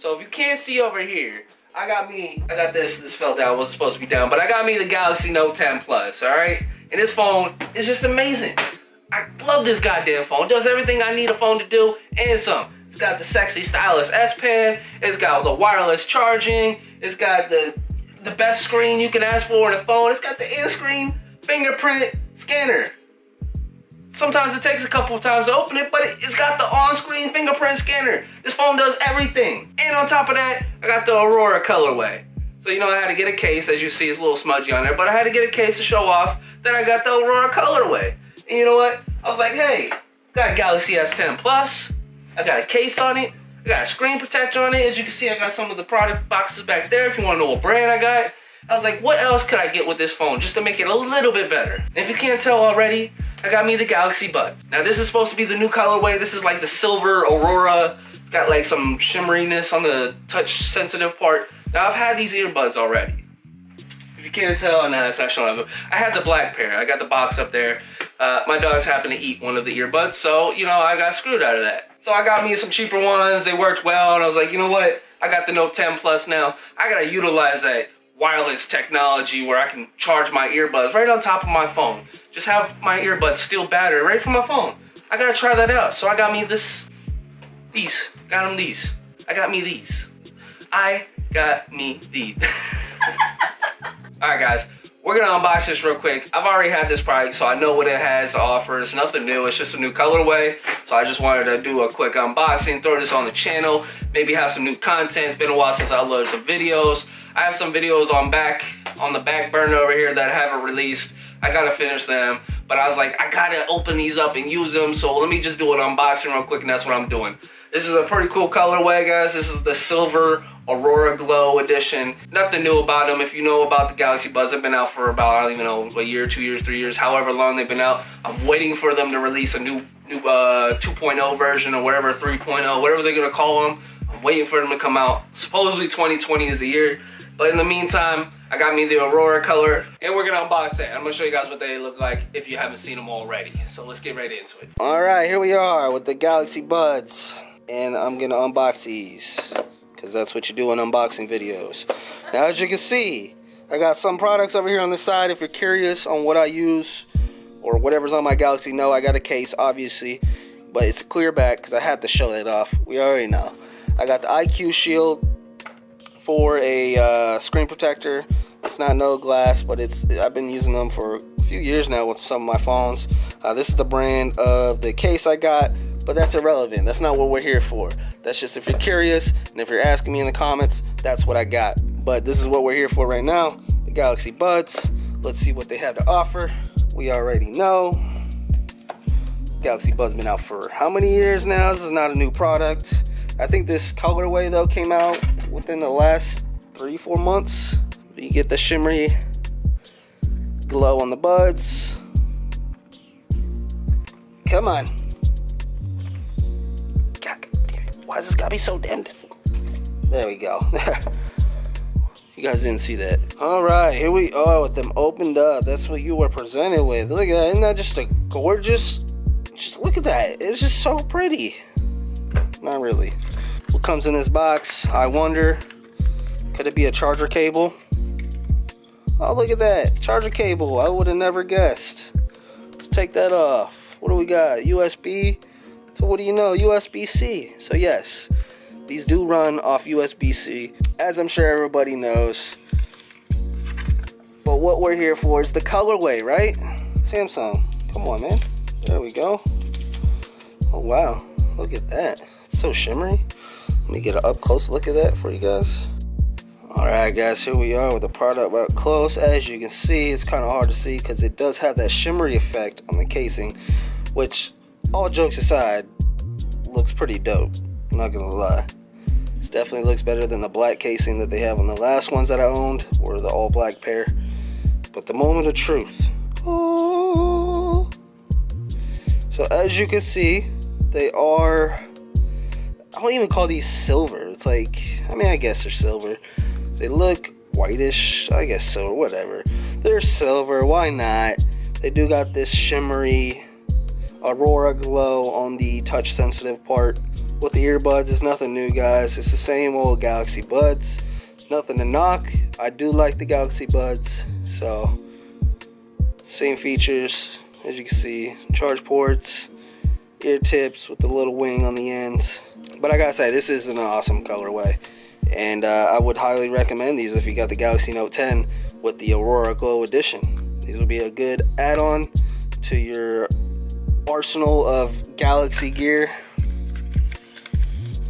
So if you can't see over here, I got this fell down, wasn't supposed to be down, but I got me the Galaxy Note 10 Plus, all right? And this phone is just amazing. I love this goddamn phone. It does everything I need a phone to do and some. It's got the sexy stylus S Pen. It's got the wireless charging. It's got the best screen you can ask for in a phone. It's got the in-screen fingerprint scanner. Sometimes it takes a couple of times to open it, but it's got the on-screen fingerprint scanner. This phone does everything. And on top of that, I got the Aurora colorway. So, you know, I had to get a case. As you see, it's a little smudgy on there, but I had to get a case to show off that I got the Aurora colorway. And you know what? I was like, hey, got a Galaxy S10 Plus. I got a case on it. I got a screen protector on it. As you can see, I got some of the product boxes back there if you want to know what brand I got. I was like, what else could I get with this phone just to make it a little bit better? And if you can't tell already, I got me the Galaxy Buds. Now this is supposed to be the new colorway. This is like the silver Aurora. It's got like some shimmeriness on the touch sensitive part. Now I've had these earbuds already. If you can't tell, no, that's not showing up. I had the black pair. I got the box up there. My dogs happened to eat one of the earbuds, so you know, I got screwed out of that. So I got me some cheaper ones. They worked well, and I was like, you know what? I got the Note 10 Plus now. I gotta utilize that wireless technology where I can charge my earbuds right on top of my phone. Just have my earbuds steal battery right from my phone. I gotta try that out. So I got me these. Got them these. I got me these. Alright guys, we're gonna unbox this real quick. I've already had this product, so I know what it has to offer. It's nothing new, it's just a new colorway. So I just wanted to do a quick unboxing, throw this on the channel, maybe have some new content. It's been a while since I uploaded some videos. I have some videos on the back burner over here that I haven't released. I gotta finish them, but I was like, I gotta open these up and use them, so let me just do an unboxing real quick, and that's what I'm doing. This is a pretty cool colorway, guys. This is the Silver Aurora Glow edition. Nothing new about them. If you know about the Galaxy Buds, they've been out for about, I don't even know, a year, 2 years, 3 years, however long they've been out. I'm waiting for them to release a new 2.0 version or whatever, 3.0, whatever they're gonna call them. I'm waiting for them to come out. Supposedly 2020 is the year. But in the meantime, I got me the Aurora color, and we're gonna unbox it. I'm gonna show you guys what they look like if you haven't seen them already. So let's get right into it. All right, here we are with the Galaxy Buds, and I'm gonna unbox these because that's what you do in unboxing videos. Now, as you can see, I got some products over here on the side. If you're curious on what I use or whatever's on my Galaxy Note, I got a case, obviously, but it's clear back because I had to show that off. We already know. I got the IQ Shield for a screen protector. It's not no glass, but I've been using them for a few years now with some of my phones. This is the brand of the case I got, but that's irrelevant. That's not what we're here for. That's just if you're curious, and if you're asking me in the comments, that's what I got. But this is what we're here for right now, the Galaxy Buds. Let's see what they have to offer. We already know. Galaxy Buds been out for how many years now? This is not a new product. I think this colorway though came out within the last 3-4 months. You get the shimmery glow on the buds. Come on. God, why does this gotta be so damn difficult? There we go. You guys didn't see that. All right, here we are with them opened up. That's what you were presented with. Look at that. Isn't that just a gorgeous? Just look at that. It's just so pretty. Not really. What comes in this box? I wonder. Could it be a charger cable? Oh, look at that. Charger cable. I would have never guessed. Let's take that off. What do we got? USB. So what do you know? USB-C. So yes, these do run off USB-C, as I'm sure everybody knows. But what we're here for is the colorway, right? Samsung. Come on, man. There we go. Oh, wow. Look at that. It's so shimmery. Let me get an up-close look at that for you guys. Alright guys, here we are with the product up close. As you can see, it's kind of hard to see because it does have that shimmery effect on the casing, which, all jokes aside, looks pretty dope. I'm not gonna lie. It definitely looks better than the black casing that they have on the last ones that I owned, or the all black pair. But the moment of truth. Oh. So as you can see, they are, I wouldn't even call these silver. It's like, I mean, I guess they're silver. They look whitish, I guess silver, whatever. They're silver, why not? They do got this shimmery Aurora glow on the touch sensitive part with the earbuds is nothing new, guys. It's the same old Galaxy Buds. Nothing to knock. I do like the Galaxy Buds. So, same features as you can see. Charge ports, ear tips with the little wing on the ends. But I gotta say, this is an awesome colorway. And I would highly recommend these if you got the Galaxy Note 10 with the Aurora Glow Edition. These will be a good add-on to your arsenal of Galaxy gear.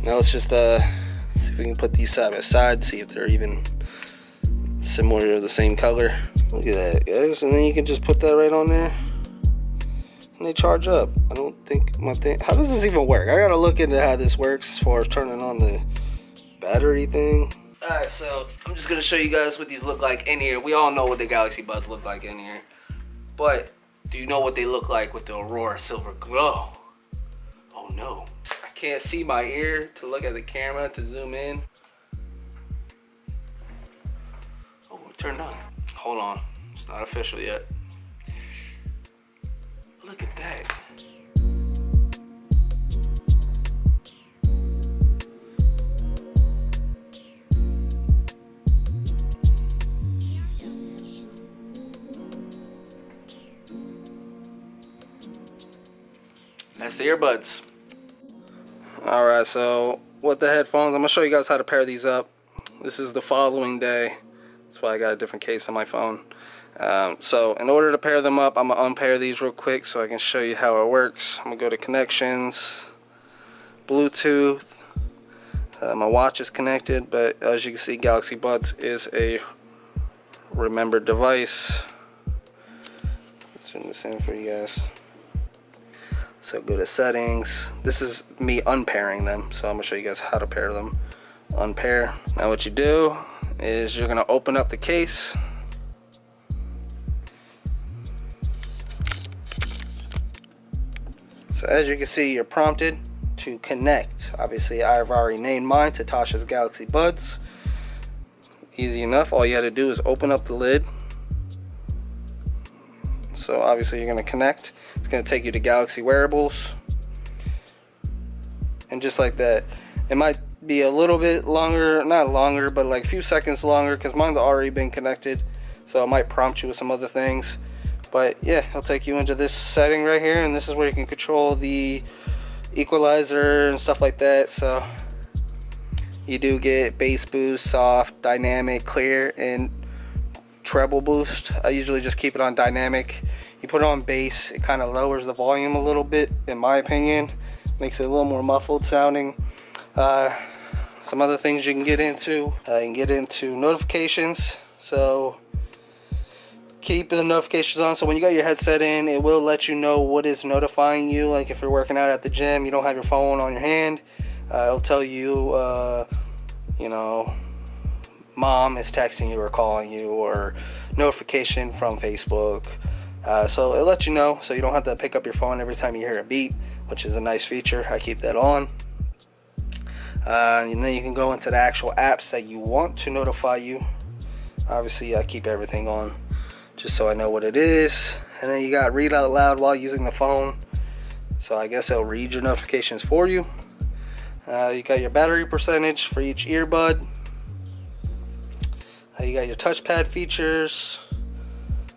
Now let's just see if we can put these side by side, see if they're even similar or the same color. Look at that, guys. And then you can just put that right on there and they charge up. I don't think my thing, how does this even work? I gotta look into how this works as far as turning on the battery thing. Alright, so I'm just gonna show you guys what these look like in here. We all know what the Galaxy Buds look like in here, but do you know what they look like with the Aurora Silver Glow? Oh no, I can't see my ear to look at the camera to zoom in. Oh, it turned on. Hold on, it's not official yet. Look at that. That's the earbuds. Alright, so with the headphones, I'm going to show you guys how to pair these up. This is the following day. That's why I got a different case on my phone. So in order to pair them up, I'm going to unpair these real quick so I can show you how it works. I'm going to go to connections, Bluetooth. My watch is connected, but as you can see, Galaxy Buds is a remembered device. Let's turn this in for you guys. So go to settings. This is me unpairing them, so I'm gonna show you guys how to pair them. Unpair. Now what you do is you're gonna open up the case. So as you can see, you're prompted to connect. Obviously, I've already named mine to Tosh's Galaxy Buds. Easy enough. All you had to do is open up the lid. So obviously you're gonna connect. It's going to take you to Galaxy Wearables, and just like that, it might be a little bit longer, not longer, but like a few seconds longer because mine's already been connected, so it might prompt you with some other things. But yeah, it'll take you into this setting right here, and this is where you can control the equalizer and stuff like that. So you do get bass boost, soft, dynamic, clear, and treble boost. I usually just keep it on dynamic. You put it on bass, it kind of lowers the volume a little bit, in my opinion. Makes it a little more muffled sounding. Some other things you can get into. You can get into notifications. So keep the notifications on. So when you got your headset in, it will let you know what is notifying you. Like if you're working out at the gym, you don't have your phone on your hand. It'll tell you, you know, mom is texting you or calling you, or notification from Facebook. So it lets you know, so you don't have to pick up your phone every time you hear a beep, which is a nice feature. I keep that on. And then you can go into the actual apps that you want to notify you. Obviously, I keep everything on just so I know what it is. And then you got read out loud while using the phone. So I guess it'll read your notifications for you. You got your battery percentage for each earbud. You got your touchpad features.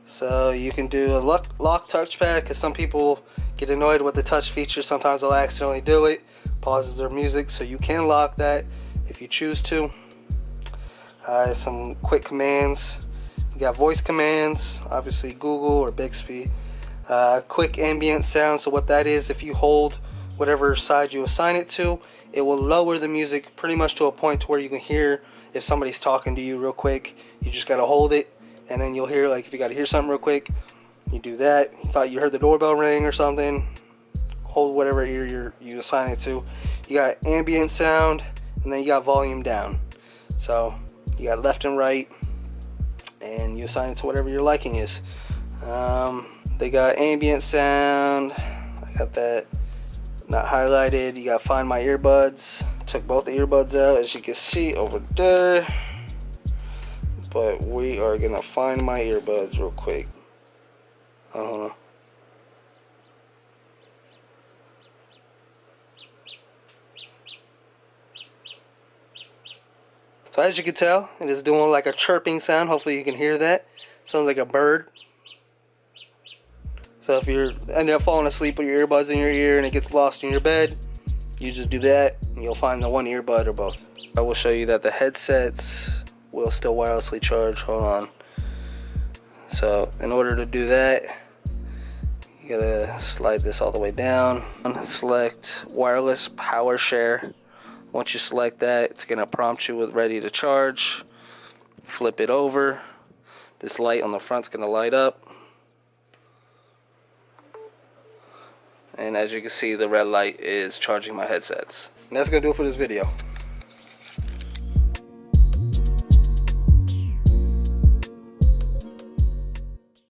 So you can do a lock touchpad, because some people get annoyed with the touch feature. Sometimes they'll accidentally do it, pauses their music, so you can lock that if you choose to. Some quick commands. You got voice commands, obviously Google or Bixby. Quick ambient sound. So what that is, if you hold whatever side you assign it to, it will lower the music pretty much to a point to where you can hear if somebody's talking to you real quick. You just gotta hold it, and then you'll hear, like if you gotta hear something real quick, you do that. You thought you heard the doorbell ring or something, hold whatever ear you assign it to. You got ambient sound, and then you got volume down. So you got left and right, and you assign it to whatever your liking is. They got ambient sound. I got that not highlighted. You got find my earbuds. Took both the earbuds out, as you can see over there. But we are gonna find my earbuds real quick. Hold on. So as you can tell, it is doing like a chirping sound. Hopefully you can hear that. Sounds like a bird. So if you're ended up falling asleep with your earbuds in your ear and it gets lost in your bed, you just do that and you'll find the one earbud or both. I will show you that the headsets will still wirelessly charge. Hold on. So in order to do that, you gotta slide this all the way down. Select wireless power share. Once you select that, it's gonna prompt you with ready to charge. Flip it over. This light on the front's gonna light up. And as you can see, the red light is charging my headsets. And that's gonna do it for this video.